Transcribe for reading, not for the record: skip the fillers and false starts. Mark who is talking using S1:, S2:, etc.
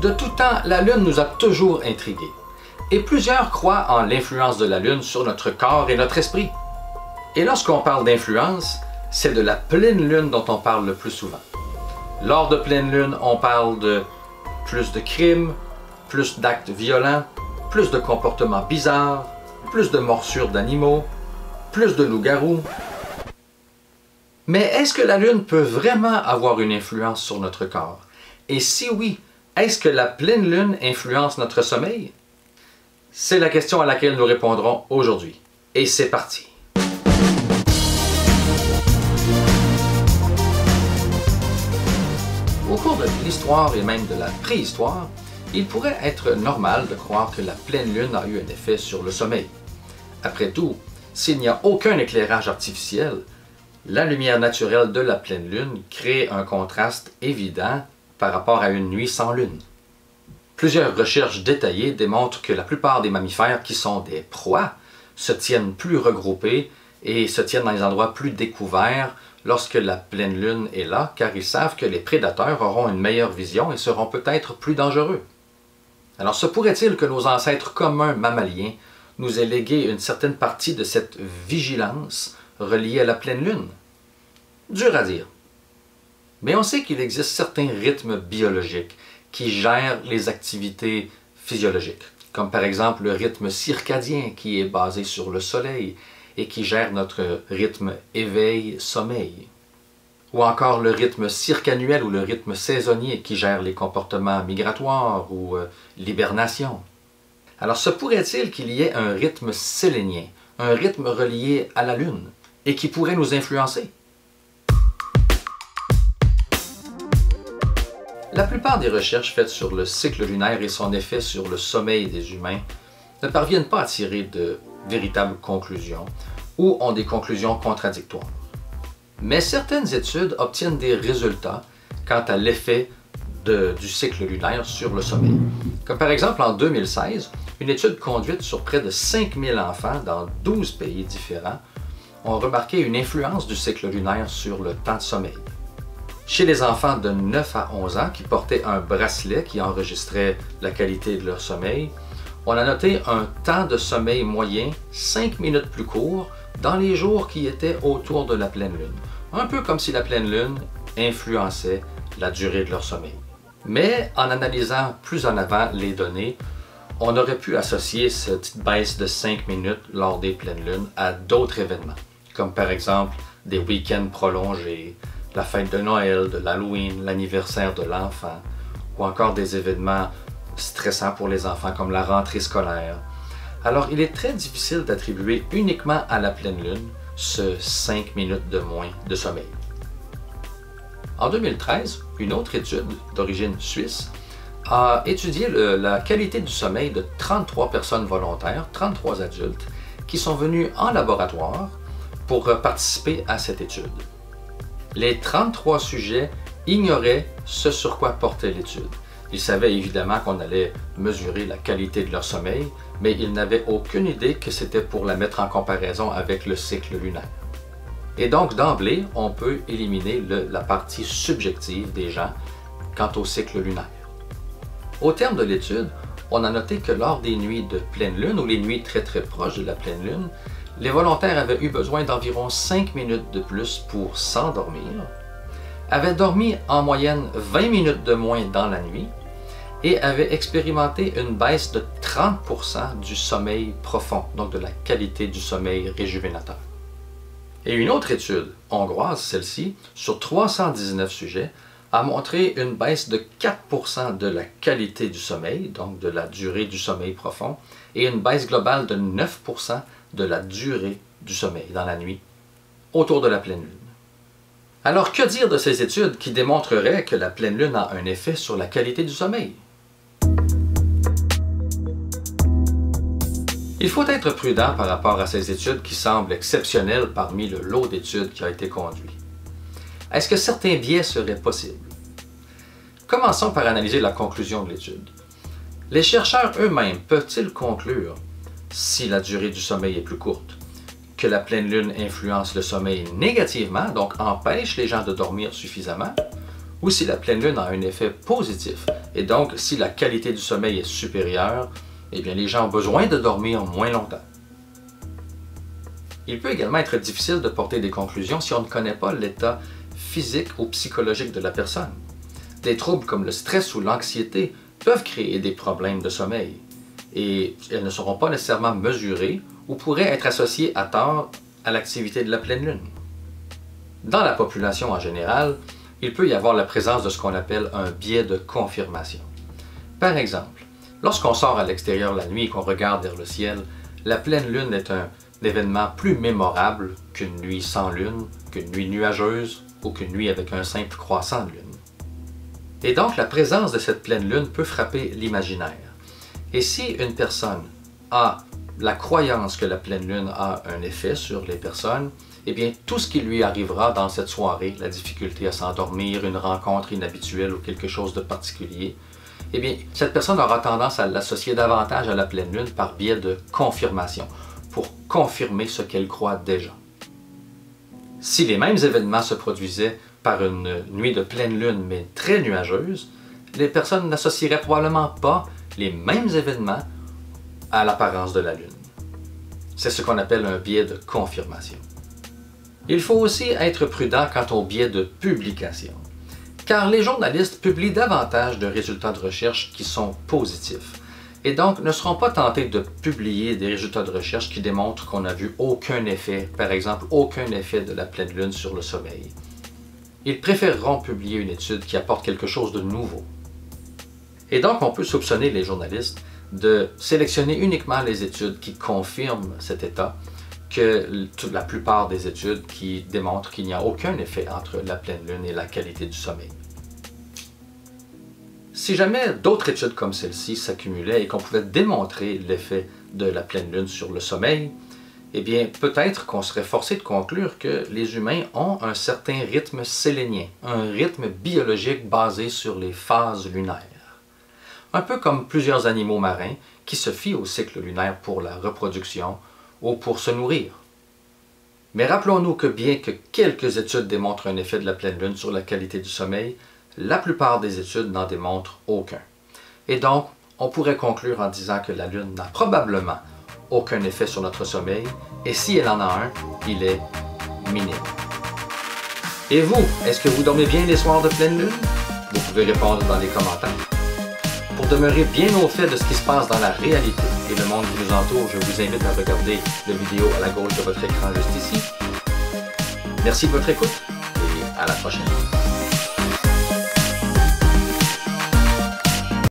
S1: De tout temps, la Lune nous a toujours intrigués. Et plusieurs croient en l'influence de la Lune sur notre corps et notre esprit. Et lorsqu'on parle d'influence, c'est de la pleine Lune dont on parle le plus souvent. Lors de pleine Lune, on parle de plus de crimes, plus d'actes violents, plus de comportements bizarres, plus de morsures d'animaux, plus de loups-garous. Mais est-ce que la Lune peut vraiment avoir une influence sur notre corps? Et si oui, est-ce que la pleine Lune influence notre sommeil? C'est la question à laquelle nous répondrons aujourd'hui. Et c'est parti! Au cours de l'histoire et même de la préhistoire, il pourrait être normal de croire que la pleine Lune a eu un effet sur le sommeil. Après tout, s'il n'y a aucun éclairage artificiel, la lumière naturelle de la pleine Lune crée un contraste évident par rapport à une nuit sans Lune. Plusieurs recherches détaillées démontrent que la plupart des mammifères qui sont des proies se tiennent plus regroupés et se tiennent dans des endroits plus découverts lorsque la pleine Lune est là, car ils savent que les prédateurs auront une meilleure vision et seront peut-être plus dangereux. Alors se pourrait-il que nos ancêtres communs mammaliens nous aient légué une certaine partie de cette vigilance reliée à la pleine Lune? Dur à dire. Mais on sait qu'il existe certains rythmes biologiques qui gèrent les activités physiologiques, comme par exemple le rythme circadien qui est basé sur le soleil et qui gère notre rythme éveil-sommeil. Ou encore le rythme circannuel ou le rythme saisonnier qui gère les comportements migratoires ou l'hibernation. Alors se pourrait-il qu'il y ait un rythme sélénien, un rythme relié à la Lune, et qui pourrait nous influencer? La plupart des recherches faites sur le cycle lunaire et son effet sur le sommeil des humains ne parviennent pas à tirer de véritables conclusions ou ont des conclusions contradictoires. Mais certaines études obtiennent des résultats quant à l'effet du cycle lunaire sur le sommeil. Comme par exemple en 2016, une étude conduite sur près de 5000 enfants dans 12 pays différents ont remarqué une influence du cycle lunaire sur le temps de sommeil. Chez les enfants de 9 à 11 ans qui portaient un bracelet qui enregistrait la qualité de leur sommeil, on a noté un temps de sommeil moyen 5 minutes plus court dans les jours qui étaient autour de la pleine Lune. Un peu comme si la pleine Lune influençait la durée de leur sommeil. Mais en analysant plus en avant les données, on aurait pu associer cette baisse de 5 minutes lors des pleines lunes à d'autres événements, comme par exemple des week-ends prolongés, la fête de Noël, de l'Halloween, l'anniversaire de l'enfant, ou encore des événements stressants pour les enfants comme la rentrée scolaire. Alors il est très difficile d'attribuer uniquement à la pleine lune ce 5 minutes de moins de sommeil. En 2013, une autre étude d'origine suisse a étudié la qualité du sommeil de 33 personnes volontaires, 33 adultes, qui sont venus en laboratoire pour participer à cette étude. Les 33 sujets ignoraient ce sur quoi portait l'étude. Ils savaient évidemment qu'on allait mesurer la qualité de leur sommeil, mais ils n'avaient aucune idée que c'était pour la mettre en comparaison avec le cycle lunaire. Et donc, d'emblée, on peut éliminer la partie subjective des gens quant au cycle lunaire. Au terme de l'étude, on a noté que lors des nuits de pleine lune ou les nuits très proches de la pleine lune, les volontaires avaient eu besoin d'environ 5 minutes de plus pour s'endormir, avaient dormi en moyenne 20 minutes de moins dans la nuit et avaient expérimenté une baisse de 30% du sommeil profond, donc de la qualité du sommeil réjuvénateur. Et une autre étude, hongroise celle-ci, sur 319 sujets, a montré une baisse de 4% de la qualité du sommeil, donc de la durée du sommeil profond, et une baisse globale de 9% de la durée du sommeil dans la nuit, autour de la pleine lune. Alors que dire de ces études qui démontreraient que la pleine lune a un effet sur la qualité du sommeil? Il faut être prudent par rapport à ces études qui semblent exceptionnelles parmi le lot d'études qui a été conduit. Est-ce que certains biais seraient possibles? Commençons par analyser la conclusion de l'étude. Les chercheurs eux-mêmes peuvent-ils conclure, si la durée du sommeil est plus courte, que la pleine lune influence le sommeil négativement, donc empêche les gens de dormir suffisamment, ou si la pleine lune a un effet positif. Et donc, si la qualité du sommeil est supérieure, eh bien, les gens ont besoin de dormir moins longtemps. Il peut également être difficile de porter des conclusions si on ne connaît pas l'état physique ou psychologique de la personne. Des troubles comme le stress ou l'anxiété peuvent créer des problèmes de sommeil et elles ne seront pas nécessairement mesurées ou pourraient être associées à tort à l'activité de la pleine lune. Dans la population en général, il peut y avoir la présence de ce qu'on appelle un biais de confirmation. Par exemple, lorsqu'on sort à l'extérieur la nuit et qu'on regarde vers le ciel, la pleine lune est un événement plus mémorable qu'une nuit sans lune, qu'une nuit nuageuse ou qu'une nuit avec un simple croissant de lune. Et donc, la présence de cette pleine lune peut frapper l'imaginaire. Et si une personne a la croyance que la pleine lune a un effet sur les personnes, eh bien, tout ce qui lui arrivera dans cette soirée, la difficulté à s'endormir, une rencontre inhabituelle ou quelque chose de particulier, eh bien, cette personne aura tendance à l'associer davantage à la pleine lune par biais de confirmation, pour confirmer ce qu'elle croit déjà. Si les mêmes événements se produisaient par une nuit de pleine lune mais très nuageuse, les personnes n'associeraient probablement pas les mêmes événements à l'apparence de la lune. C'est ce qu'on appelle un biais de confirmation. Il faut aussi être prudent quant au biais de publication, car les journalistes publient davantage de résultats de recherche qui sont positifs, et donc ne seront pas tentés de publier des résultats de recherche qui démontrent qu'on n'a vu aucun effet, par exemple aucun effet de la pleine lune sur le sommeil. Ils préféreront publier une étude qui apporte quelque chose de nouveau. Et donc on peut soupçonner les journalistes de sélectionner uniquement les études qui confirment cet état, que la plupart des études qui démontrent qu'il n'y a aucun effet entre la pleine lune et la qualité du sommeil. Si jamais d'autres études comme celle-ci s'accumulaient et qu'on pouvait démontrer l'effet de la pleine lune sur le sommeil, eh bien peut-être qu'on serait forcé de conclure que les humains ont un certain rythme sélénien, un rythme biologique basé sur les phases lunaires. Un peu comme plusieurs animaux marins qui se fient au cycle lunaire pour la reproduction ou pour se nourrir. Mais rappelons-nous que bien que quelques études démontrent un effet de la pleine lune sur la qualité du sommeil, la plupart des études n'en démontrent aucun. Et donc, on pourrait conclure en disant que la lune n'a probablement aucun effet sur notre sommeil, et si elle en a un, il est minime. Et vous, est-ce que vous dormez bien les soirs de pleine lune? Vous pouvez répondre dans les commentaires. Pour demeurer bien au fait de ce qui se passe dans la réalité et le monde qui nous entoure, je vous invite à regarder la vidéo à la gauche de votre écran juste ici. Merci de votre écoute et à la prochaine.